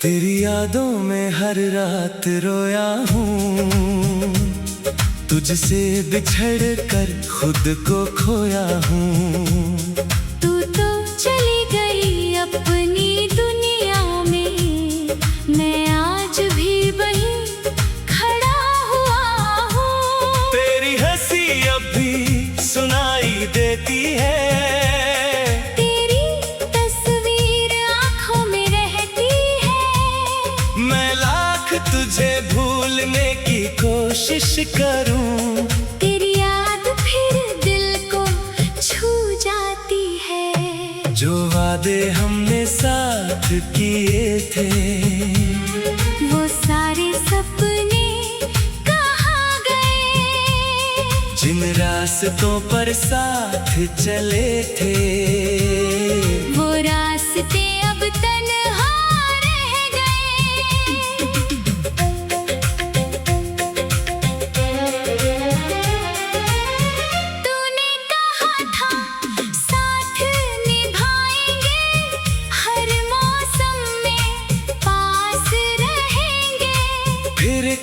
तेरी यादों में हर रात रोया हूँ, तुझसे बिछड़ कर खुद को खोया हूँ। तू तो चली गई अपनी दुनिया में, मैं आज भी वहीं खड़ा हुआ हूँ। तेरी हंसी अब भी सुनाई देती है, तुझे भूलने की कोशिश करूं, तेरी याद फिर दिल को छू जाती है। जो वादे हमने साथ किए थे, वो सारे सपने कहाँ गए? जिन रास्तों पर साथ चले थे, वो रास्ते अब तन्हा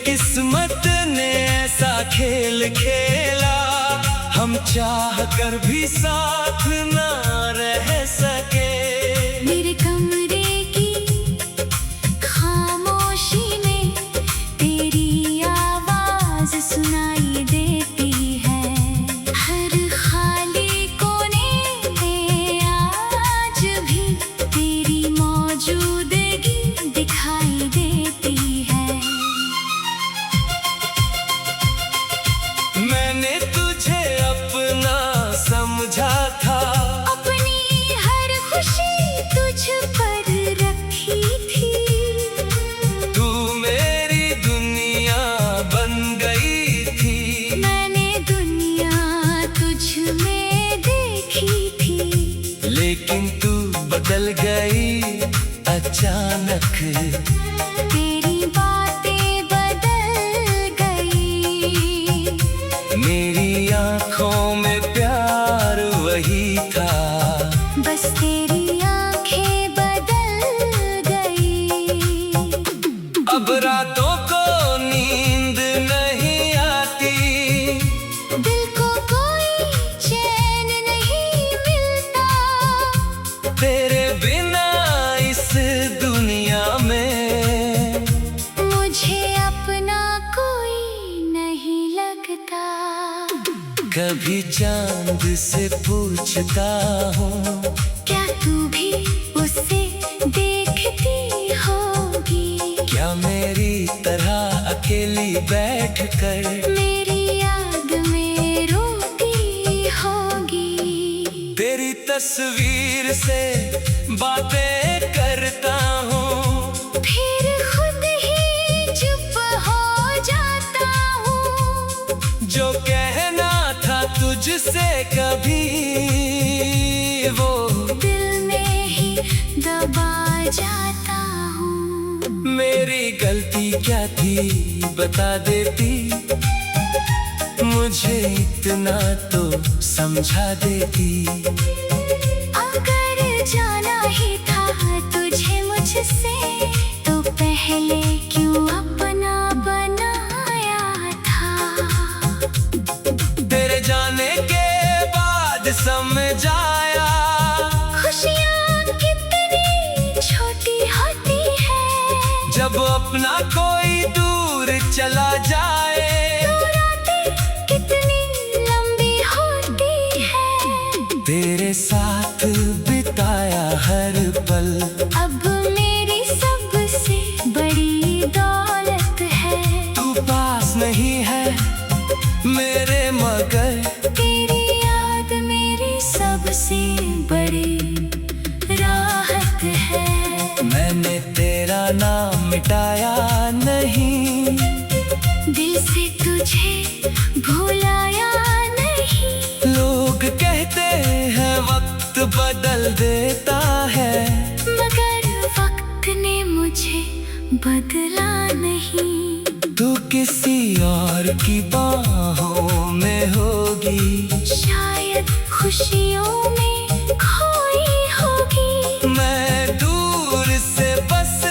किस्मत ने ऐसा खेल खेला, हम चाह कर भी साथ ना रह सके। मेरे कमरे की खामोशी में तेरी आवाज सुनाई देती है, हर खाली कोने में आज भी तेरी मौजूदगी दिखाई देती है। मैंने तुझे अपना समझा था, अपनी हर खुशी तुझ पर रखी थी, तू मेरी दुनिया बन गई थी। मैंने दुनिया तुझ में देखी थी, लेकिन तू बदल गई अचानक, तेरी बातें बदल गई। मेरी आँखों में प्यार वही था, बस तेरी आँखें बदल गई। अब रातों को नींद नहीं आती, दिल को कोई चैन नहीं मिलता, तेरे बिना इस दुनिया में मुझे अपना कोई नहीं लगता। कभी चांद से पूछता हूँ, क्या तू भी उसे देखती होगी? क्या मेरी तरह अकेली बैठकर मेरी याद में रोती होगी? तेरी तस्वीर से बातें करता हूँ, फिर खुद ही चुप हो जाता हूँ। जो कहना था तुझसे कभी, वो दिल में ही दबा जाता हूँ। मेरी गलती क्या थी बता देती, मुझे इतना तो समझा देती। अगर जाना ही था तुझे मुझसे, तो पहले क्यों अपना बनाया था? तेरे जाने के बाद समझ आया, खुशियाँ कितनी छोटी होती है, जब अपना कोई दूर चला जाए, तो रातें कितनी लंबी होती है। तेरे साथ बिताया हर पल अब मेरी सबसे बड़ी दौलत है। तू पास नहीं है मेरे, मगर तेरी याद मेरी सबसे बड़ी राहत है। मैंने तेरा नाम मिटाया नहीं, दिल से तुझे भुलाया नहीं। लोग कहते हैं वक्त बदल देता है, मगर वक्त ने मुझे बदला नहीं। तू किसी और की बाहों में होगी, शायद खुशियों में खोई होगी। मैं दूर से बस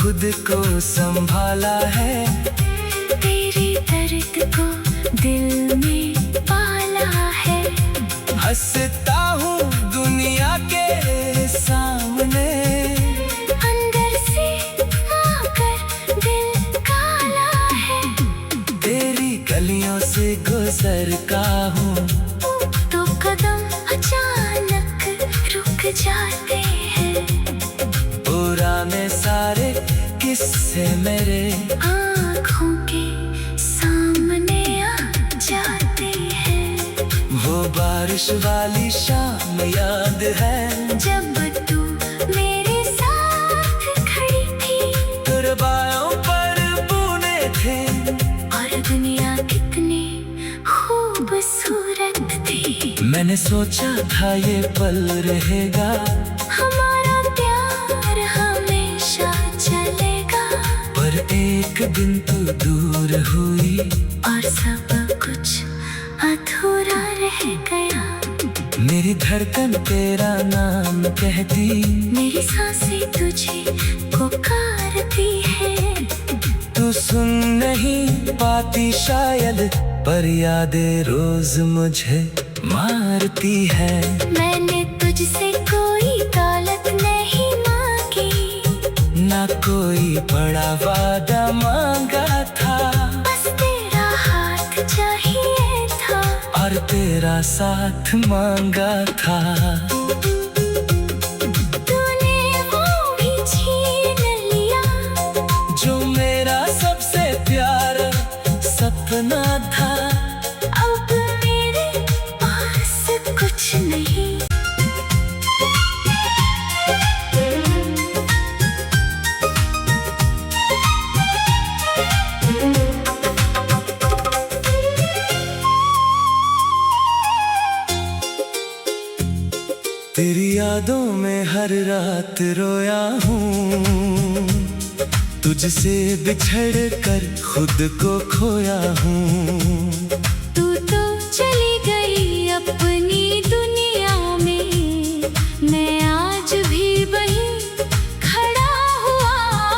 खुद को संभाला है। तेरे दर्द को दिल में पाला है। हंसता हूँ दुनिया के सामने, अंदर से आकर दिल काला है। तेरी गलियों से गुजर का हूँ तो कदम अचानक रुक जाते हैं। पुराने सारे किस्से मेरे आँखों के सामने आ जाते हैं। वो बारिश वाली शाम याद है, जब तू मेरे साथ खड़ी थी तुरबायों पर बूने थे। और दुनिया कितनी खूबसूरत थी। मैंने सोचा था ये पल रहेगा, हमारा प्यार हमेशा चलेगा। पर एक दिन तू दूर हुई और सब कुछ अधूरा रह गया। मेरी धड़कन तेरा नाम कहती, मेरी सांसें तुझे पुकारती है। तू सुन नहीं पाती शायद, पर यादें रोज मुझे मारती है। मैंने तुझसे कोई दौलत नहीं मांगी, ना कोई बड़ा वादा मांगा था, बस तेरा हाथ चाहिए था। और तेरा साथ मांगा था। तूने वो भी छीन लिया जो मेरा सबसे प्यारा सपना था। अब मेरे पास कुछ नहीं। तेरी यादों में हर रात रोया हूँ, तुझसे बिछड़ कर खुद को खोया हूँ। तू तो चली गई अपनी दुनिया में, मैं आज भी वहीं खड़ा हुआ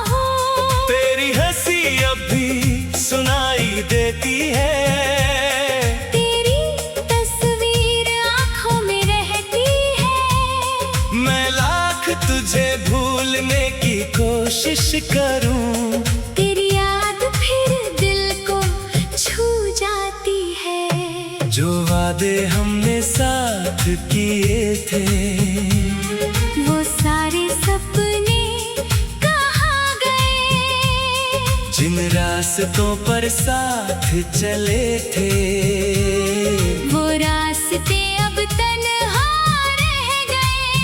हूँ। तेरी हंसी अब भी सुनाई देती है, तेरी तस्वीर आँखों में रहती है। मैं लाख तुझे भूलने की कोशिश करूं, तेरी याद फिर दिल को छू जाती है। जो वादे हमने साथ किए थे, वो सारे सपने कहाँ गए? जिन रास्तों पर साथ चले थे, वो रास्ते अब तन्हा रह गए।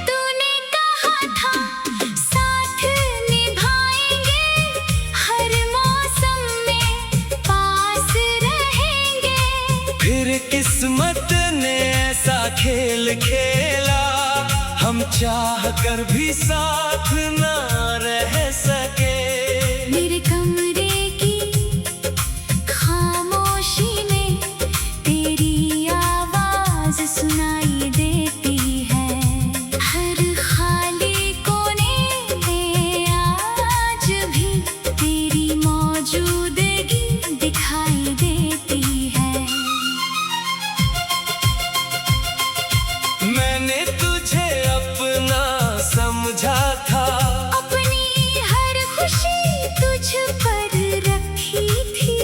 तूने कहा था साथ निभाएंगे, हर मौसम में पास रहेंगे। फिर किस्मत ने ऐसा खेल खेला, हम चाह कर भी साथ न रह सके। मेरे कमरे की खामोशी में तेरी आवाज सुनाई देती है। हर खाली कोने में आज भी तेरी मौजूदगी दिखाई देती है। मैंने तुझे अपना समझा था, अपनी हर खुशी तुझ पर रखी थी।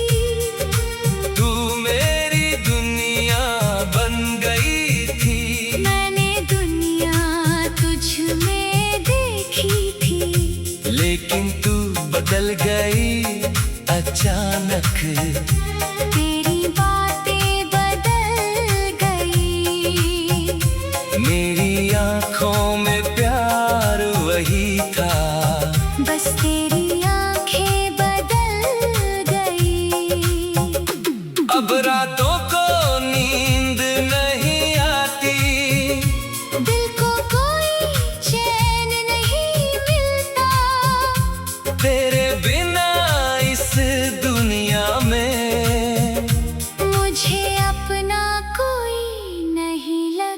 तू मेरी दुनिया बन गई थी। मैंने दुनिया तुझ में देखी थी। लेकिन तू बदल गई अचानक, तेरी बातें बदल गई। मेरी आँखों में प्यार वही था, बस तेरी आंखें बदल गई। अब रातों को नींद नहीं आती, दिल को कोई चैन नहीं मिलता। तेरे बिना इस दुनिया में मुझे अपना कोई नहीं लगता।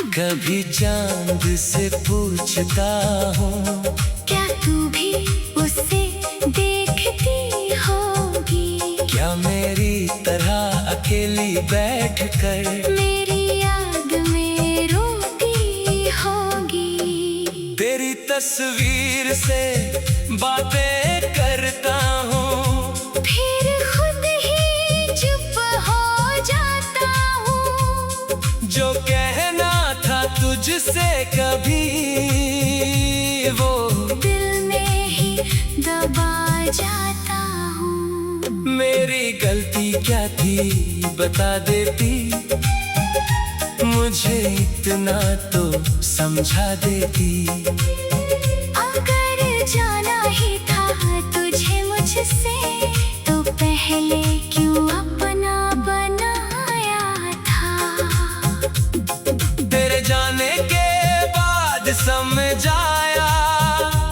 कभी चांद से पूछता हूँ, क्या तू भी उसे देखती होगी? क्या मेरी तरह अकेली बैठकर मेरी याद में रोती होगी? तेरी तस्वीर से बातें करता हूँ, फिर खुद ही चुप हो जाता हूँ। जो कहना था तुझसे कभी वो दिल में ही दबा जाता हूँ। मेरी गलती क्या थी बता देती, मुझे इतना तो समझा देती। अगर जाना ही था तुझे मुझसे, तो पहले क्यों अपना बनाया था? तेरे जाने के बाद समझ आया,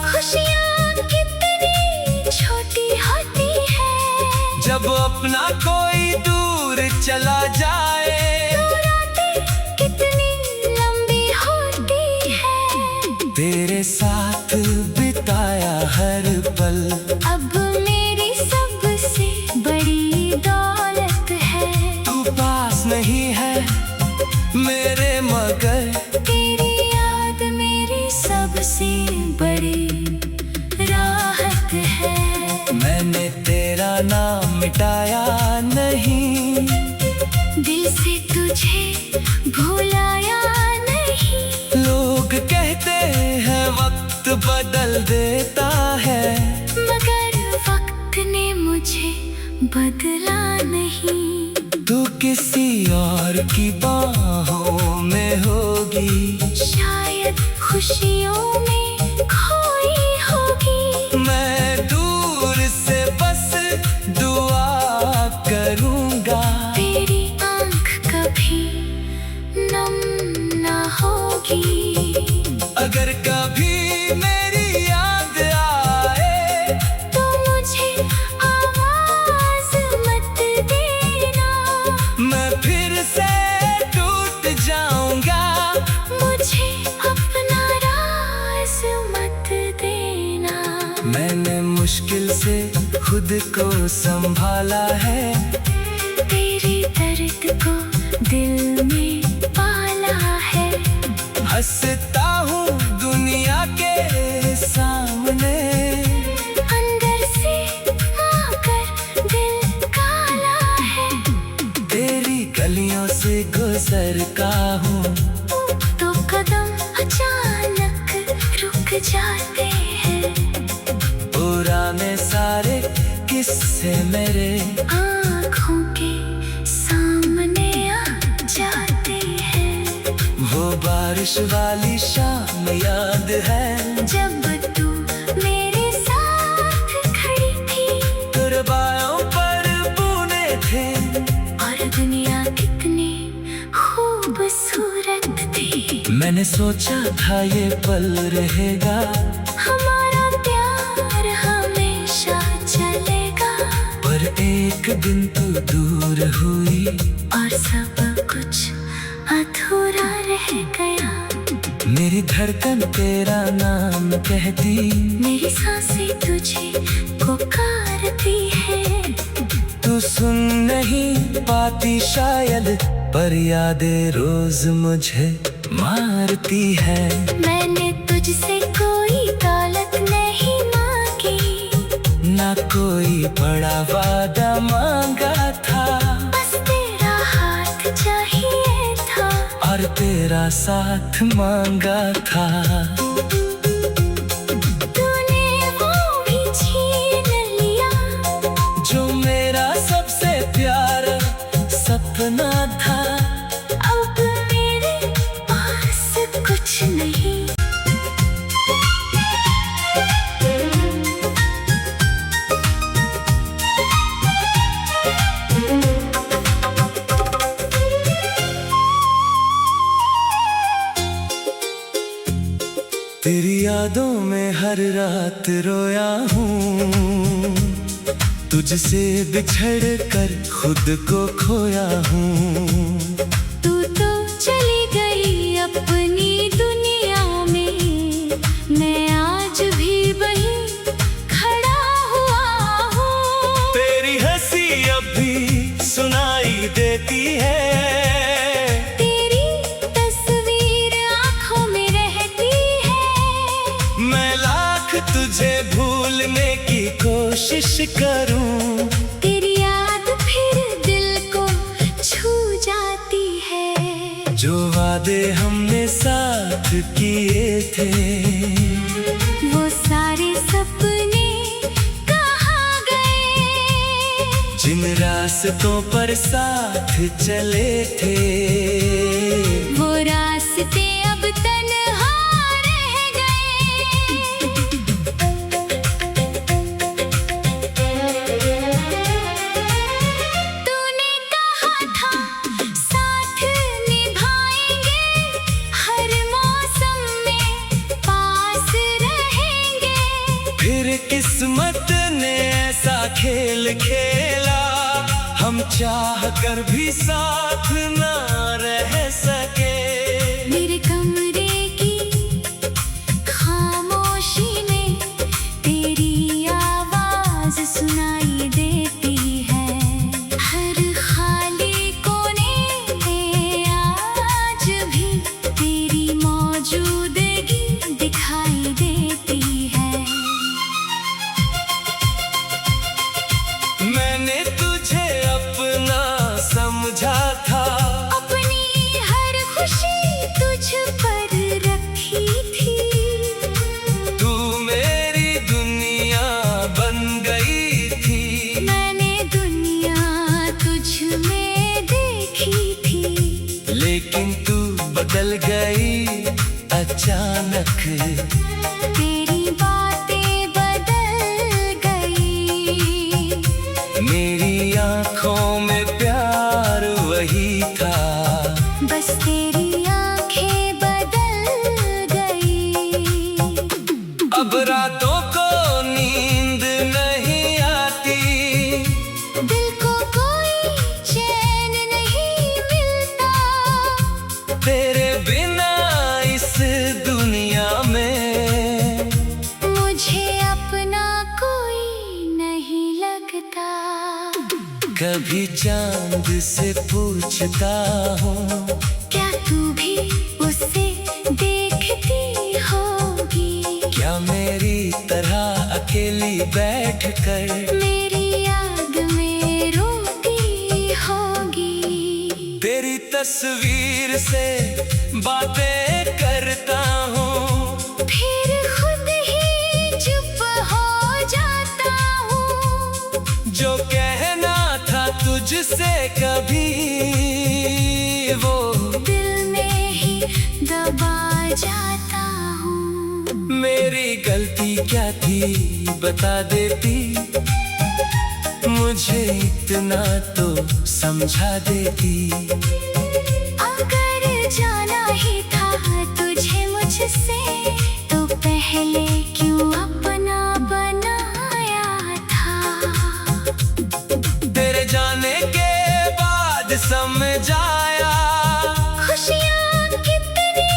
खुशियाँ कितनी छोटी होती है। जब अपना कोई दूर चला जाए, तो रातें कितनी लंबी होती है। तेरे साथ बिताया हर पल अब मेरी सबसे बड़ी दौलत है। तू पास नहीं है मेरे मगर, तेरी याद मेरी सबसे बड़ी राहत है। मैंने तेरा नाम मिटाया नहीं, दिल से तुझे भुलाया नहीं। लोग कहते हैं वक्त बदल देता है, मगर वक्त ने मुझे बदला नहीं। तू किसी और की बाहों में होगी, शायद खुशियों में खोई होगी। मैं दूर से बस दुआ करूंगा, तेरी आँख कभी नम ना होगी। अगर कभी मेरी याद आए, तो मुझे आवाज मत देना। मैं फिर से टूट जाऊंगा, मुझे अपना राज मत देना। मैंने मुश्किल से खुद को संभाला है, तेरे दर्द को दिल में पाला है। हंसता हूँ दुनिया के सामने, अंदर से आकर दिल काला है। तेरी गलियों से गुजर का हूँ, तो कदम अचानक रुक जाते हैं। पुराने सारे किस्से मेरे आँखों के सामने आ जाते हैं। वो बारिश वाली शाम याद है, जब तू मेरे साथ खड़ी थी, तुरबायों पर बूने थे, और दुनिया कितनी खूबसूरत थी। मैंने सोचा था ये पल रहेगा, हमारा प्यार हमेशा चलेगा। पर एक दिन तू दूर हुई, और सब कुछ अधूरा रह गया। मेरी धड़कन तेरा नाम कहती, मेरी सांसें तुझे पुकारती है। तू सुन नहीं पाती शायद, पर यादें रोज मुझे मारती है। मैंने तुझसे कोई दौलत नहीं मांगी, ना कोई बड़ा वादा मांगा था, बस तेरा हाथ चाहिए था। और तेरा साथ मांगा था। तूने वो भी छीन लिया, जो मेरा सबसे प्यारा सपना था। अब मेरे पास कुछ नहीं। तेरी यादों में हर रात रोया हूँ, तुझसे बिछड़ कर खुद को खोया हूँ। तू तो चली गई अपने करूं। तेरी याद फिर दिल को छू जाती है। जो वादे हमने साथ किए थे, वो सारे सपने कहाँ गए? जिन रास्तों पर साथ चले थे, वो रास्ते अब तन्हा रह गए। तूने कहा था साथ निभाएंगे, हर मौसम में पास रहेंगे। फिर किस्मत ने ऐसा खेल खेला, हम चाह कर भी साथ ना रह सके। मेरे कमरे की खामोशी में तेरी आवाज सुनाई देती है। हर खाली कोने में आज भी तेरी मौजूदगी दिखाई देती है। मैंने तुझे अपना समझा था, अपनी हर खुशी तुझ पर रखी थी। तू मेरी दुनिया बन गई थी। मैंने दुनिया तुझ में देखी थी। लेकिन तू बदल गई अचानक, तेरी बातें बदल गई। मेरी आंखों में प्यार वही था, बस तेरी आंखें बदल गई। अब रातों को नींद नहीं आती, दिल को कोई चैन नहीं मिलता। तेरे बिना इस दुनिया में मुझे अपना कोई नहीं लगता। कभी चांद से पूछता हूँ, क्या तू भी उसे देखती होगी? क्या मेरी तरह अकेली बैठकर मेरी याद में रोती होगी। तेरी तस्वीर से बातें करता हूँ, फिर खुद ही चुप हो जाता हूँ। जो कहना था तुझसे कभी, वो दिल में ही दबा जाता हूँ। मेरी गलती क्या थी बता देती, मुझे इतना तो समझा देती। अगर जाना ही था तुझे मुझसे, तो पहले क्यों अपना बनाया था? तेरे जाने के बाद समझ आया, खुशियाँ कितनी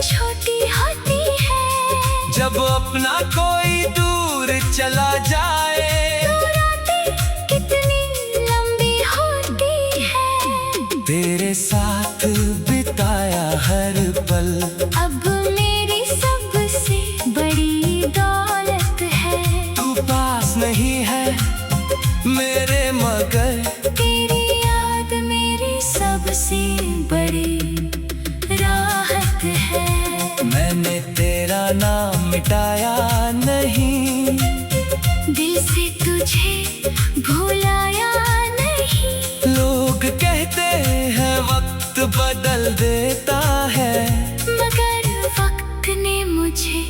छोटी होती है। जब अपना कोई दूर चला जाए, तो रातें कितनी लंबी होती है। तेरे साथ बिताया हर पल, अब मेरी सबसे बड़ी दौलत है। तू पास नहीं है मेरे मगर, तेरी याद मेरी सबसे बड़ी राहत है। मैंने तेरा नाम मिटाया नहीं, दिल से तुझे भुलाया नहीं। लोग कहते हैं वक्त बदल देता है, मगर वक्त ने मुझे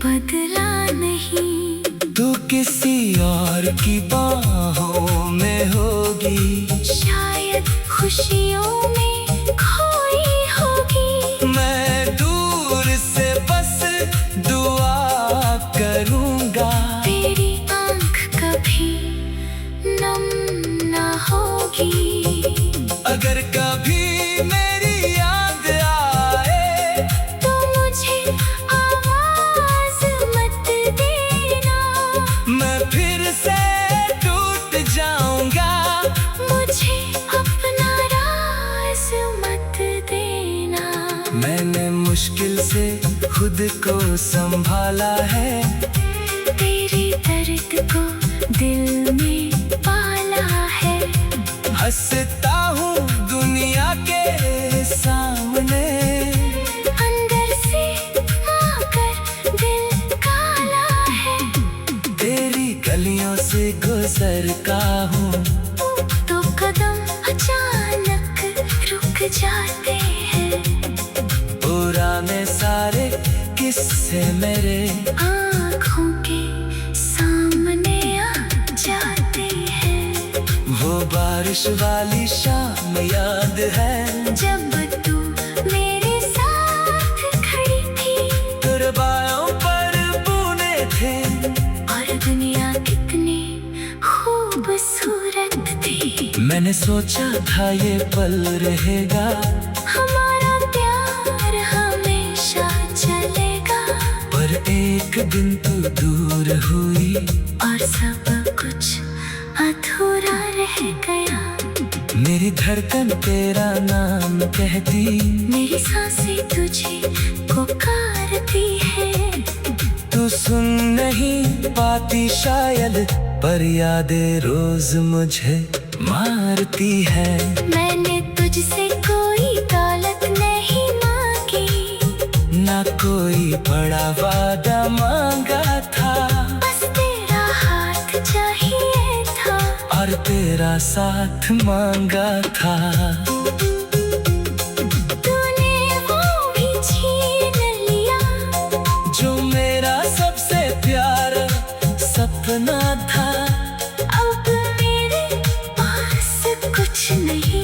बदला नहीं। तू किसी और की बाहों में होगी, शायद खुशियों में खोई होगी। मैं दूर से बस दुआ करूंगा, तेरी आंख कभी नम ना होगी। अगर कभी मेरी याद आए, तो मुझे आवाज मत देना। मैं फिर से टूट जाऊंगा, मुझे अपना राज मत देना। मैंने मुश्किल से खुद को संभाला है, तेरे दर्द को दिल में पाला है। हंसता हूँ दुनिया के सामने, अंदर से आकर दिल काला है। तेरी गलियों से गुजरता हूँ तो कदम अचानक रुक जाते हैं। पुराने सारे किस्से मेरे आँखों के सामने आ जाते हैं। वो बारिश वाली शाम याद है, जब तू मेरे साथ खड़ी थी तुरबायों पर बूने थे। और दुनिया कितनी खूबसूरत थी। मैंने सोचा था ये पल रहेगा, हमारा प्यार हमेशा चलेगा। पर एक दिन तू दूर हुई और सब कुछ अधूरा रह गया। मेरी धड़कन तेरा नाम कहती, मेरी सांसें तुझे पुकारती है। तू सुन नहीं पाती शायद, पर यादें रोज मुझे मारती है। मैंने तुझसे कोई दौलत नहीं मांगी, ना कोई बड़ा वादा मांगा था, बस तेरा हाथ चाहिए था। और तेरा साथ मांगा था। तूने वो भी छीन लिया जो मेरा सबसे प्यारा सपना था। अब मेरे पास कुछ नहीं।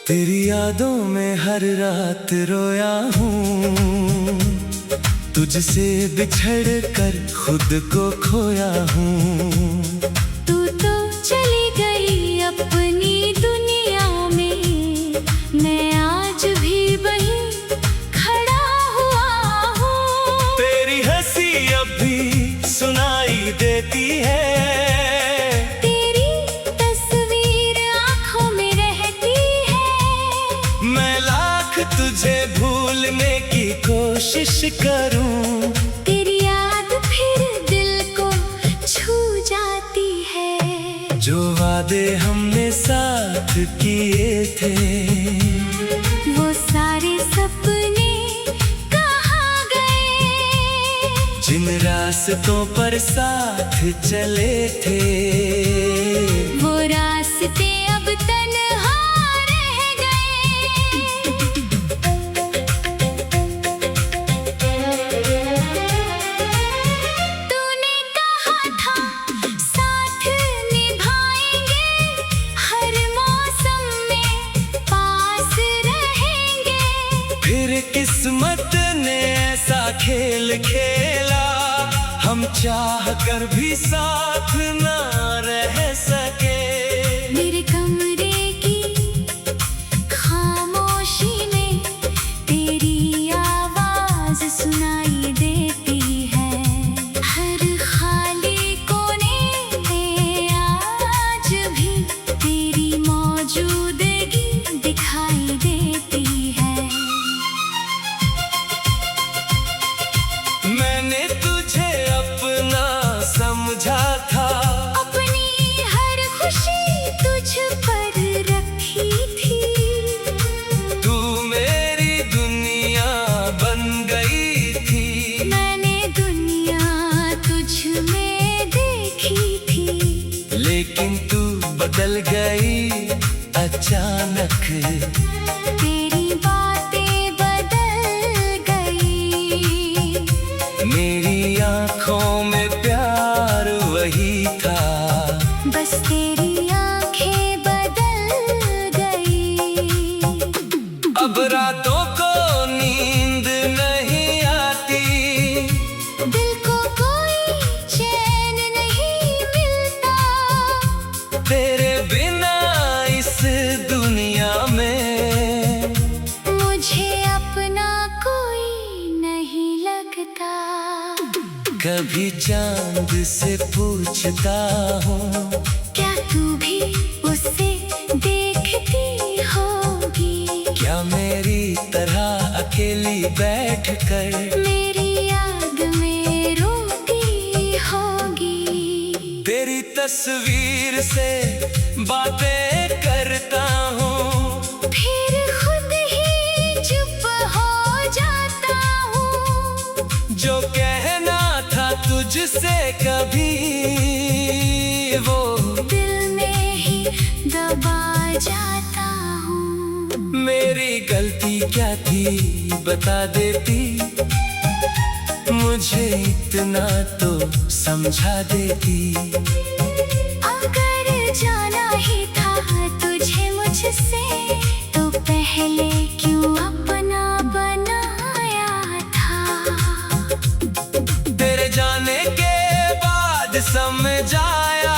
तेरी यादों में हर रात रोया हूँ, तुझसे बिछड़ कर खुद को खोया हूँ। तू तो चली गई अपनी दुनिया में, मैं आज भी वहीं खड़ा हुआ हूँ। तेरी हंसी अब भी सुनाई देती है, तेरी तस्वीर आँखों में रहती है। मैं लाख तुझे भूलने की कोशिश करूं, तेरी याद फिर दिल को छू जाती है। जो वादे हमने साथ किए थे, वो सारे सपने कहाँ गए? जिन रास्तों पर साथ चले थे, वो रास्ते अब तन्हा रह गए। तूने कहा था साथ निभाएंगे, हर मौसम में पास रहेंगे। फिर किस्मत ने ऐसा खेल खेला, हम चाह कर भी साथ ना रह सके। मेरे कमरे की खामोशी में तेरी आवाज सुनाई देती है। हर खाली कोने में आज भी तेरी मौजूदगी दिखाई देती है। मैंने तुझे अपना समझा था, अपनी हर खुशी तुझ पर रखी थी। तू मेरी दुनिया बन गई थी। मैंने दुनिया तुझ में देखी थी। लेकिन तू बदल गई अचानक, तेरी बातें बदल गई। मेरी आंखों में प्यार वही था, बस तेरी आंखें बदल गई। अब रातों को नींद नहीं आती, दिल को कोई चैन नहीं मिलता। तेरे बिना इस दुनिया में कभी चांद से पूछता हूँ, क्या तू भी उसे देखती होगी? क्या मेरी तरह अकेली बैठकर मेरी याद में रोती होगी? तेरी तस्वीर से बातें करता हूँ, फिर खुद ही चुप हो जाता हूँ। जो कहना था तुझसे कभी वो दिल में ही दबा जाता हूँ। मेरी गलती क्या थी बता देती, मुझे इतना तो समझा देती। अगर जाना ही था तुझे मुझसे, तो पहले क्यों अपना बनाया था? तेरे जाने के बाद समझ आया,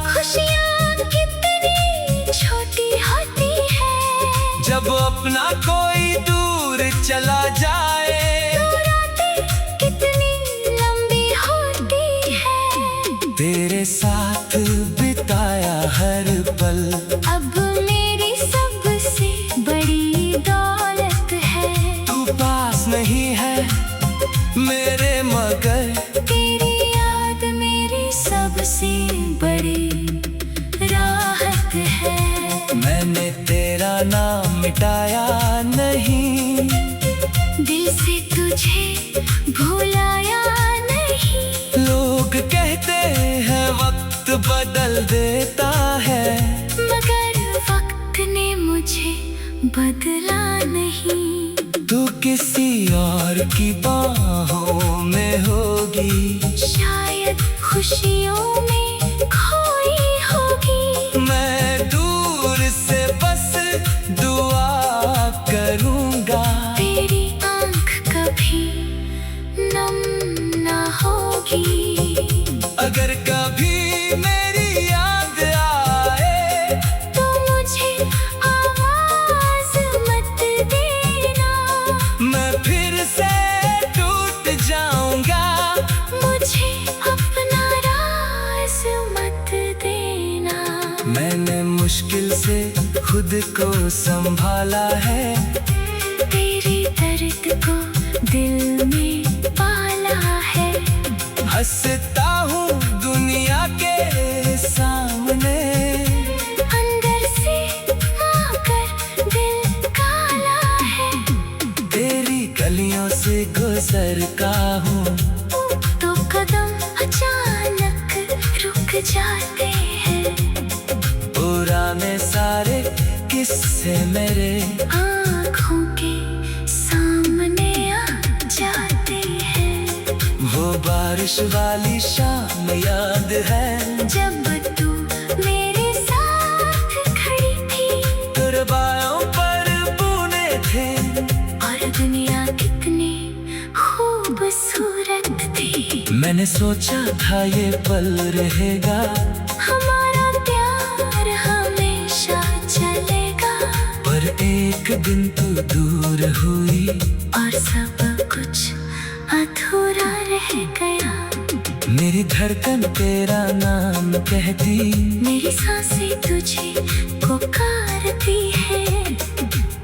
खुशियाँ कितनी छोटी होती है। जब अपना कोई दूर चला जाए, तो रातें कितनी लंबी होती है। तेरे साथ बिताया हर पल अब मेरी सबसे बड़ी दौलत है। तू पास नहीं है मेरे मगर तेरी याद मेरी सबसे बड़ी राहत है। मैंने तेरा नाम मिटाया नहीं, दिल से तुझे भुलाया नहीं। लोग कहते हैं वक्त बदल देता है, मगर वक्त ने मुझे बदला नहीं। तू किसी और की बाहों में होगी, शायद खुशियों में खोई होगी। मैं दूर से बस दुआ करूंगा, तेरी आँख कभी नम ना होगी। अगर कभी मेरी याद आए, तो मुझे आवाज मत देना। मैं फिर से टूट जाऊंगा, मुझे अपना राज मत देना। मैंने मुश्किल से खुद को संभाला है, तेरे दर्द को दिल में पाला है। हंसता हूँ दुनिया के सामने, अंदर से आकर दिल काला है। तेरी गलियों से गुजर का हूँ, तो कदम अचानक रुक जाते हैं। पुराने सारे किस्से मेरे आँखों के सामने आ जाते हैं। वो बारिश वाली शाम याद है, जब तू मेरे साथ खड़ी थी, तेरे बाहों पर बूने थे, और दुनिया कितनी खूबसूरत थी। मैंने सोचा था ये पल रहेगा, हमारा प्यार हमेशा चलेगा। पर एक दिन तू दूर हुई, और सब कुछ अधूरा रह गया। मेरी धड़कन तेरा नाम कहती, मेरी सांसें तुझे पुकारती है।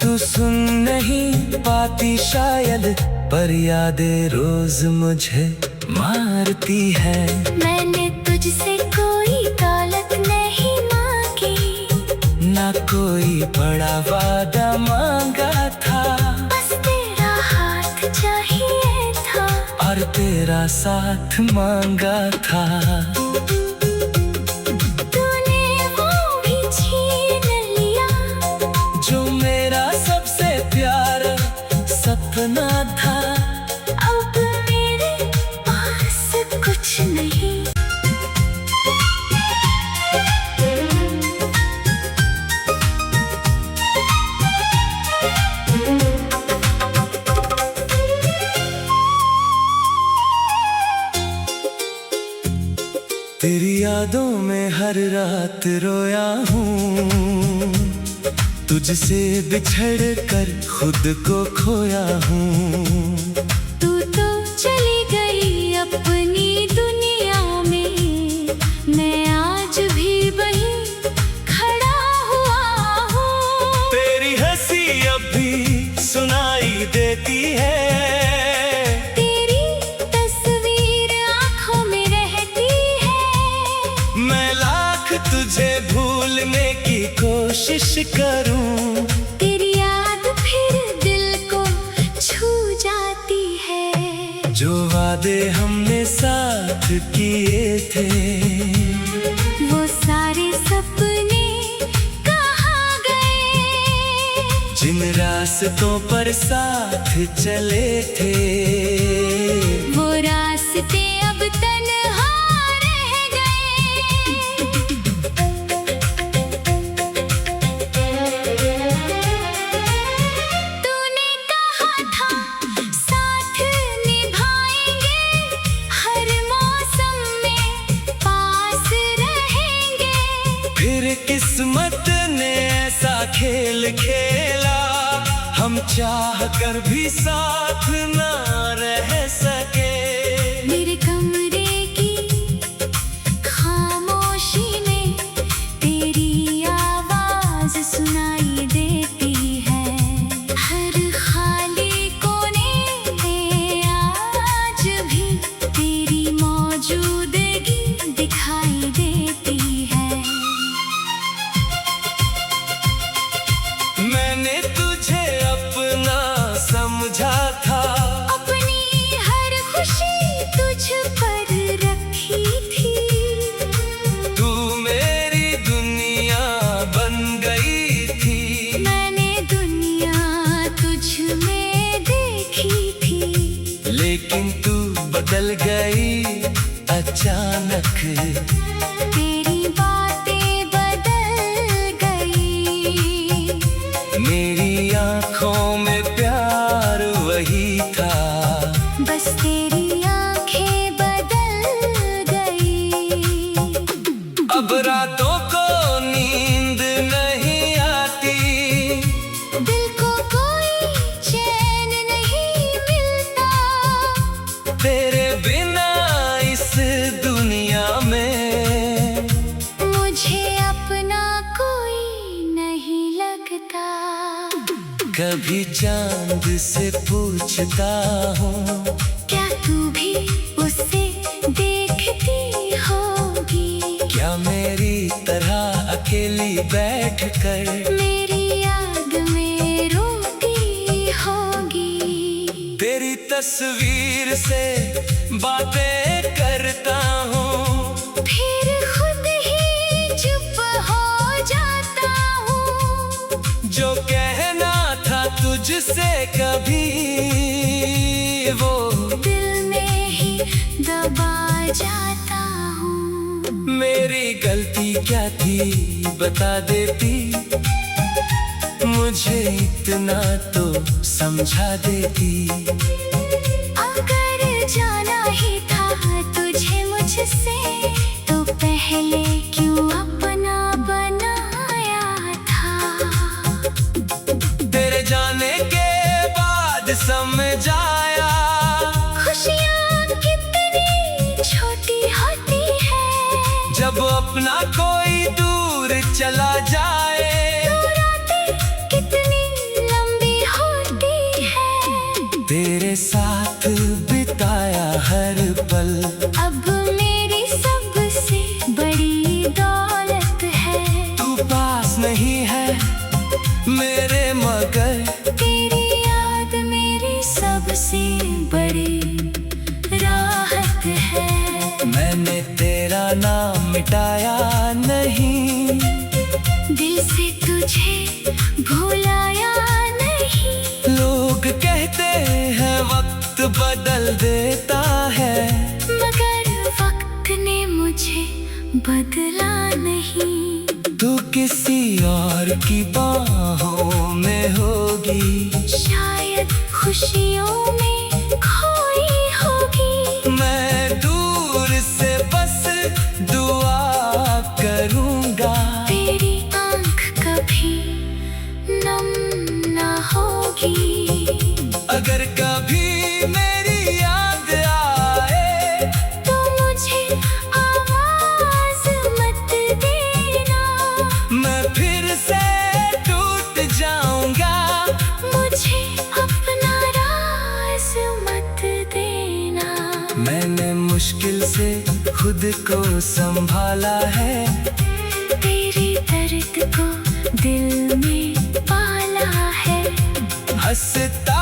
तू सुन नहीं पाती शायद, पर यादें रोज मुझे मारती है। मैंने तुझसे कोई दौलत नहीं मांगी, ना कोई बड़ा वादा मांगा था, बस तेरा हाथ चाहिए था। और तेरा साथ मांगा था। तूने वो भी छीन लिया, जो मेरा सबसे प्यारा सपना था। अब मेरे पास कुछ नहीं। तेरी यादों में हर रात रोया हूँ, तुझसे बिछड़ कर खुद को खोया हूँ। तू तो चली गई अपने करूं। तेरी याद फिर दिल को छू जाती है। जो वादे हमने साथ किए थे, वो सारे सपने कहाँ गए? जिन रास्तों पर साथ चले थे, वो रास्ते अब तन्हा रह गए। तूने कहा था साथ निभाएंगे, हर मौसम में पास रहेंगे। फिर किस्मत ने ऐसा खेल खेला, हम चाह कर भी साथ ना रह सके। मेरे कमरे की खामोशी में तेरी आवाज सुनाई देती है। हर खाली कोने में आज भी तेरी मौजूदगी दिखाई देती है। मैंने तुझे अपना समझा था, अपनी हर खुशी तुझ पर रखी थी। तू मेरी दुनिया बन गई थी। मैंने दुनिया तुझ में देखी थी। लेकिन तू बदल गई अचानक, तेरी बातें बदल गई। मेरी आंखों में प्यार वही था, बस तेरी आंखें बदल गई। अब रातों को नींद नहीं आती, दिल को कोई चैन नहीं मिलता। तेरे बिना इस दुनिया में मुझे अपना कोई नहीं लगता। कभी चांद से पूछता हूँ, क्या तू भी उसे देखती होगी? क्या मेरी तरह अकेली बैठकर मेरी याद में रोती होगी। तेरी तस्वीर से बातें करता हूँ, फिर खुद ही चुप हो जाता हूँ। जो कहना था तुझसे कभी, वो दिल में ही दबा जाता हूँ। मेरी गलती क्या थी बता देती, मुझे इतना तो समझा देती। अगर जाना ही था तुझे मुझसे, तो पहले क्यों अपना बनाया था? तेरे जाने के बाद समझ आया, खुशियाँ कितनी छोटी होती है। जब अपना कोई दूर चला जाए, तो रातें कितनी लंबी होती है। तेरे साथ बिताया हर पल, अब मेरी सबसे बड़ी दौलत है। तू पास नहीं है मेरे मगर, तेरी याद मेरी सबसे बड़ी राहत है। मैंने तेरा नाम मिटाया नहीं, दिल से तुझे भुलाया नहीं। लोग कहते हैं वक्त बदल देता है, मगर वक्त ने मुझे बदला नहीं। तू किसी और की बाहों में होगी, शायद खुशियों में खोई होगी। मैं दूर से बस दुआ करूंगा, तेरी आंख कभी नम ना होगी। अगर कभी मेरी याद आए, तो मुझे आवाज मत देना। मैं फिर से टूट जाऊंगा, मुझे अपना राज मत देना। मैंने मुश्किल से खुद को संभाला है, तेरे दर्द को दिल में पाला है। हंसता